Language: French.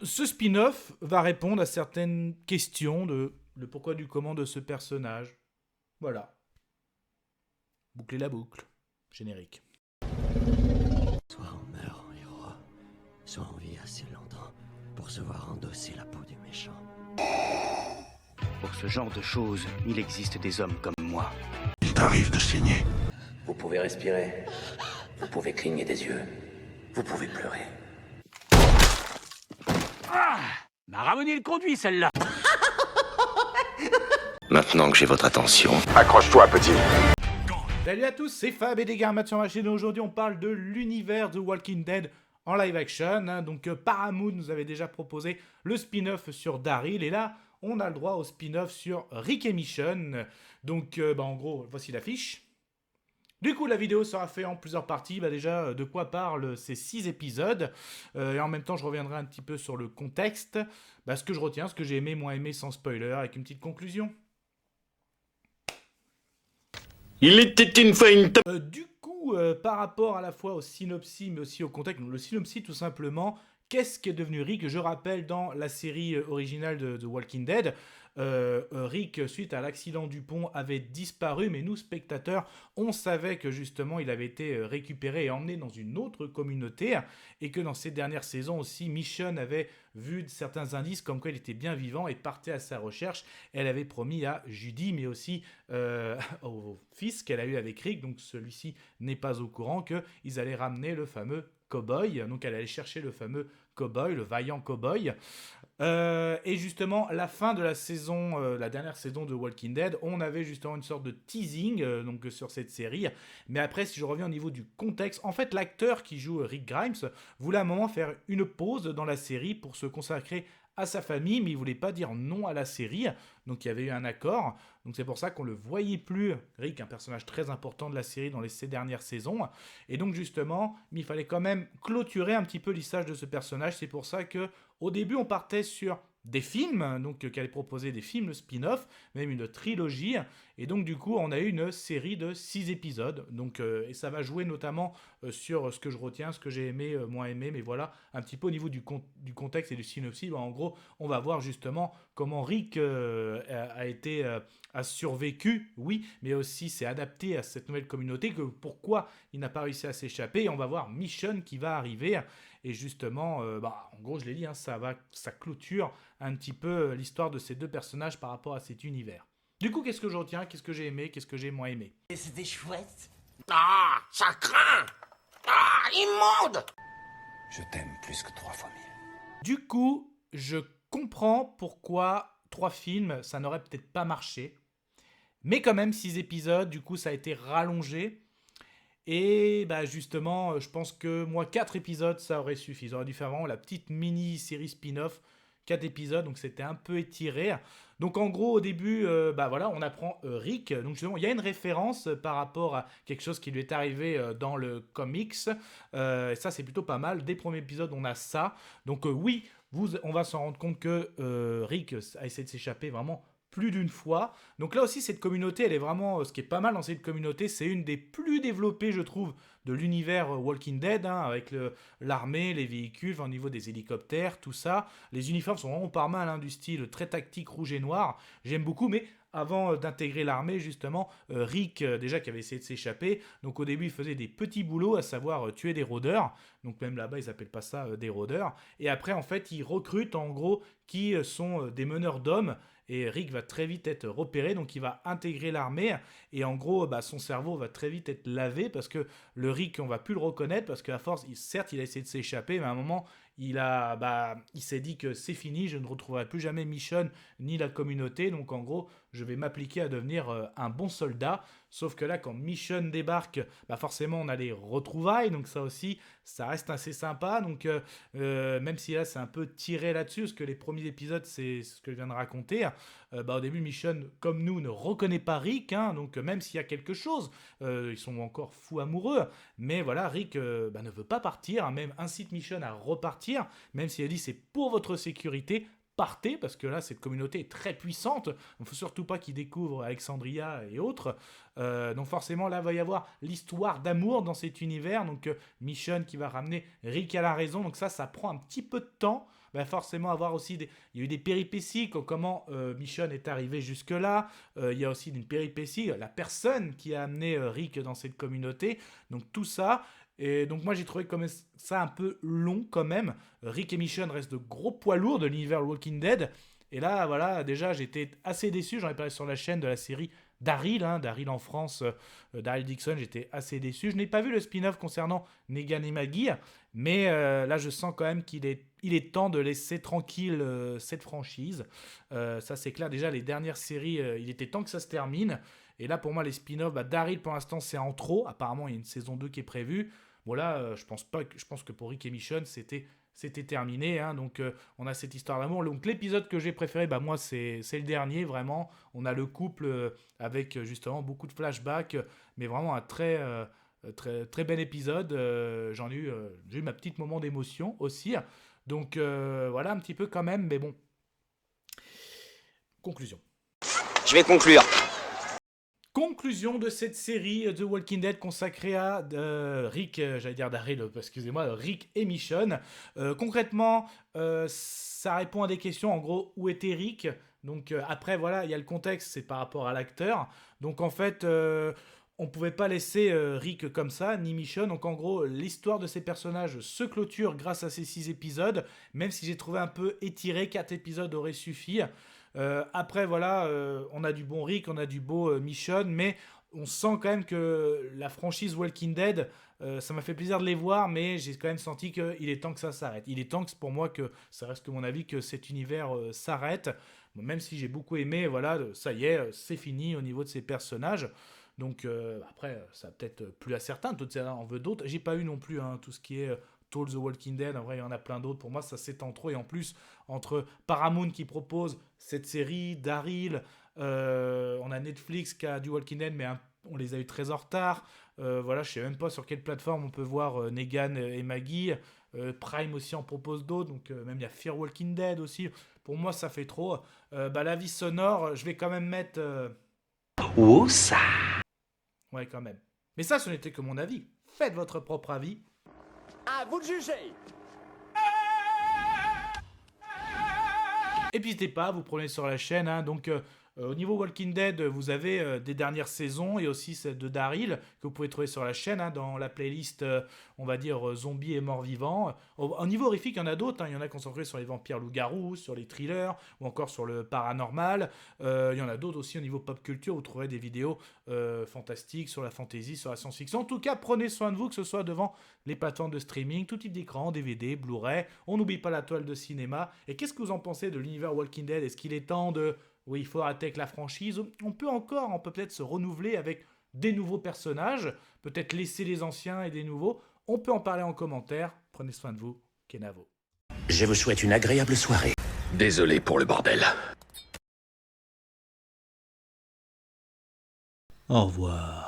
Ce spin-off va répondre à certaines questions de le pourquoi du comment de ce personnage. Voilà. Boucler la boucle. Générique. Soit on meurt en héros, soit on vit assez longtemps pour se voir endosser la peau du méchant. Pour ce genre de choses, il existe des hommes comme moi. Il t'arrive de saigner. Vous pouvez respirer, vous pouvez cligner des yeux, vous pouvez pleurer. M'a ramené le conduit, celle-là. Maintenant que j'ai votre attention, Accroche-toi, petit. Salut à tous, c'est Fab et des Garmat sur ma chaîne. Aujourd'hui, on parle de l'univers de Walking Dead en live action. Donc, Paramount nous avait déjà proposé le spin-off sur Daryl. Et là, on a le droit au spin-off sur Rick et Michonne. Donc, en gros, voici l'affiche. Du coup, la vidéo sera faite en plusieurs parties. Déjà, de quoi parlent ces 6 épisodes. Et en même temps, je reviendrai un petit peu sur le contexte. Ce que je retiens, ce que j'ai aimé, moins aimé, sans spoiler, avec une petite conclusion. Il était une fois une Du coup, par rapport à la fois au synopsis, mais aussi au contexte, donc le synopsis tout simplement, qu'est-ce qui est devenu Rick? Je rappelle, dans la série originale de Walking Dead, Rick, suite à l'accident du pont, avait disparu, mais nous, spectateurs, on savait que justement, il avait été récupéré et emmené dans une autre communauté, et que dans ces dernières saisons aussi, Michonne avait vu certains indices comme quoi il était bien vivant et partait à sa recherche. Elle avait promis à Judy, mais aussi au fils qu'elle a eu avec Rick, donc celui-ci n'est pas au courant, qu'ils allaient ramener le fameux cowboy. Donc elle allait chercher le fameux cowboy, le vaillant cowboy. Et justement, la fin de la saison, la dernière saison de Walking Dead, on avait justement une sorte de teasing donc sur cette série. Mais après, si je reviens au niveau du contexte, en fait, l'acteur qui joue Rick Grimes voulait à un moment faire une pause dans la série pour se consacrer à sa famille, mais il voulait pas dire non à la série, donc il y avait eu un accord, donc c'est pour ça qu'on le voyait plus, Rick, un personnage très important de la série dans ces dernières saisons, et donc justement, il fallait quand même clôturer un petit peu l'histoire de ce personnage, c'est pour ça que au début on partait sur des films, donc qui allaient proposer des films de spin-off, même une trilogie, et donc du coup on a eu une série de 6 épisodes, donc, et ça va jouer notamment sur ce que je retiens, ce que j'ai aimé, moins aimé, mais voilà, un petit peu au niveau du contexte et du synopsis, en gros on va voir justement comment Rick a survécu, oui, mais aussi s'est adapté à cette nouvelle communauté, que pourquoi il n'a pas réussi à s'échapper, et on va voir Michonne qui va arriver, et justement, en gros je l'ai dit, ça clôture un petit peu l'histoire de ces deux personnages par rapport à cet univers. Du coup, qu'est-ce que je retiens? Qu'est-ce que j'ai aimé? Qu'est-ce que j'ai moins aimé? Et c'était chouette. Ah, ça craint. Ah, immonde. je t'aime plus que 3 fois 1000. Du coup, je comprends pourquoi 3 films, ça n'aurait peut-être pas marché. Mais quand même, 6 épisodes, du coup, ça a été rallongé. Et justement, je pense que moi, 4 épisodes, ça aurait suffi. Ils auraient dû faire vraiment la petite mini-série spin-off, 4 épisodes, donc c'était un peu étiré. Donc en gros, au début, on apprend Rick. Donc justement, il y a une référence par rapport à quelque chose qui lui est arrivé dans le comics. Et ça, c'est plutôt pas mal. Dès le premier épisode, on a ça. Donc oui, on va s'en rendre compte que Rick a essayé de s'échapper vraiment plus d'une fois. Donc là aussi, cette communauté, elle est vraiment... Ce qui est pas mal dans cette communauté, c'est une des plus développées, je trouve, de l'univers Walking Dead, avec l'armée, les véhicules, au niveau des hélicoptères, tout ça. Les uniformes sont vraiment pas mal, du style très tactique, rouge et noir. J'aime beaucoup, mais avant d'intégrer l'armée, justement, Rick, déjà, qui avait essayé de s'échapper, donc au début, il faisait des petits boulots, à savoir tuer des rôdeurs. Donc même là-bas, ils appellent pas ça des rôdeurs. Et après, en fait, ils recrutent, en gros, qui sont des meneurs d'hommes. Et Rick va très vite être repéré, donc il va intégrer l'armée, et en gros, son cerveau va très vite être lavé, parce que le Rick, on va plus le reconnaître, parce qu'à force, certes, il a essayé de s'échapper, mais à un moment, il s'est dit que c'est fini, je ne retrouverai plus jamais Michonne ni la communauté, donc en gros, je vais m'appliquer à devenir un bon soldat. Sauf que là, quand Michonne débarque, forcément, on a les retrouvailles, donc ça aussi, ça reste assez sympa. Donc, même si là, c'est un peu tiré là-dessus, parce que les premiers épisodes, c'est ce que je viens de raconter. Au début, Michonne, comme nous, ne reconnaît pas Rick, donc même s'il y a quelque chose, ils sont encore fous amoureux. Mais voilà, Rick ne veut pas partir, même incite Michonne à repartir, même si elle dit c'est pour votre sécurité. partez, parce que là, cette communauté est très puissante. Il ne faut surtout pas qu'ils découvrent Alexandria et autres. Donc forcément, là, il va y avoir l'histoire d'amour dans cet univers. Donc Michonne qui va ramener Rick à la raison. Donc ça prend un petit peu de temps. Va forcément avoir aussi il y a eu des péripéties, comment Michonne est arrivé jusque-là. Il y a aussi une péripétie, la personne qui a amené Rick dans cette communauté. Donc tout ça. Et donc moi j'ai trouvé comme ça un peu long quand même. Rick et Michonne restent de gros poids lourds de l'univers Walking Dead. Et là voilà, déjà j'étais assez déçu, j'en ai parlé sur la chaîne de la série Daryl, Daryl en France, Daryl Dixon, j'étais assez déçu. Je n'ai pas vu le spin-off concernant Negan et Maggie, mais là je sens quand même qu'il est temps de laisser tranquille cette franchise. Ça c'est clair, déjà les dernières séries, il était temps que ça se termine. Et là, pour moi, les spin-offs, Daryl, pour l'instant, c'est en trop. Apparemment, il y a une saison 2 qui est prévue. Bon, là, je pense que pour Rick et Michonne, c'était terminé. Donc, on a cette histoire d'amour. Donc, l'épisode que j'ai préféré, moi, c'est le dernier, vraiment. On a le couple avec, justement, beaucoup de flashbacks. Mais vraiment un très, très bel épisode. J'ai eu ma petite moment d'émotion aussi. Donc, voilà, un petit peu quand même. Mais bon. Conclusion. Je vais conclure. Conclusion de cette série The Walking Dead consacrée à Rick, j'allais dire Daryl, excusez-moi, Rick et Michonne. Concrètement, ça répond à des questions, en gros, où était Rick ? Donc après, voilà, il y a le contexte, c'est par rapport à l'acteur. Donc en fait, on ne pouvait pas laisser Rick comme ça, ni Michonne. Donc en gros, l'histoire de ces personnages se clôture grâce à ces 6 épisodes, même si j'ai trouvé un peu étiré, 4 épisodes auraient suffi. Après voilà, on a du bon Rick, on a du beau Michonne, mais on sent quand même que la franchise Walking Dead, ça m'a fait plaisir de les voir, mais j'ai quand même senti qu'il est temps que ça s'arrête. Il est temps pour moi que ça reste que mon avis, que cet univers s'arrête. Même si j'ai beaucoup aimé, voilà, ça y est, c'est fini au niveau de ces personnages. Donc après, ça peut-être plus à certains, tout ça en veut d'autres. J'ai pas eu non plus tout ce qui est Tall The Walking Dead, en vrai il y en a plein d'autres. Pour moi ça s'étend trop, et en plus entre Paramount qui propose cette série, Daryl, on a Netflix qui a du Walking Dead, mais on les a eu très en retard. Voilà, je sais même pas sur quelle plateforme on peut voir Negan et Maggie. Prime aussi en propose d'autres, donc même il y a Fear Walking Dead aussi. Pour moi ça fait trop. La vie sonore, je vais quand même mettre Oh ça. Ouais, quand même. Mais ça, ce n'était que mon avis. Faites votre propre avis. À vous de juger. Et puis n'hésitez pas, vous prenez sur la chaîne. Donc, au niveau Walking Dead, vous avez des dernières saisons et aussi celle de Daryl que vous pouvez trouver sur la chaîne dans la playlist, on va dire, zombies et morts-vivants. Au niveau horrifique, il y en a d'autres. Il y en a concentrés sur les vampires loups-garous, sur les thrillers ou encore sur le paranormal. Il y en a d'autres aussi au niveau pop culture. Vous trouverez des vidéos fantastiques sur la fantasy, sur la science-fiction. En tout cas, prenez soin de vous, que ce soit devant les plateformes de streaming, tout type d'écran, DVD, Blu-ray. On n'oublie pas la toile de cinéma. Et qu'est-ce que vous en pensez de l'univers Walking Dead ? Est-ce qu'il est temps de... Oui, il faut arrêter avec la franchise. On peut peut-être se renouveler avec des nouveaux personnages, peut-être laisser les anciens et des nouveaux. On peut en parler en commentaire. Prenez soin de vous. Kenavo. Je vous souhaite une agréable soirée. Désolé pour le bordel. Au revoir.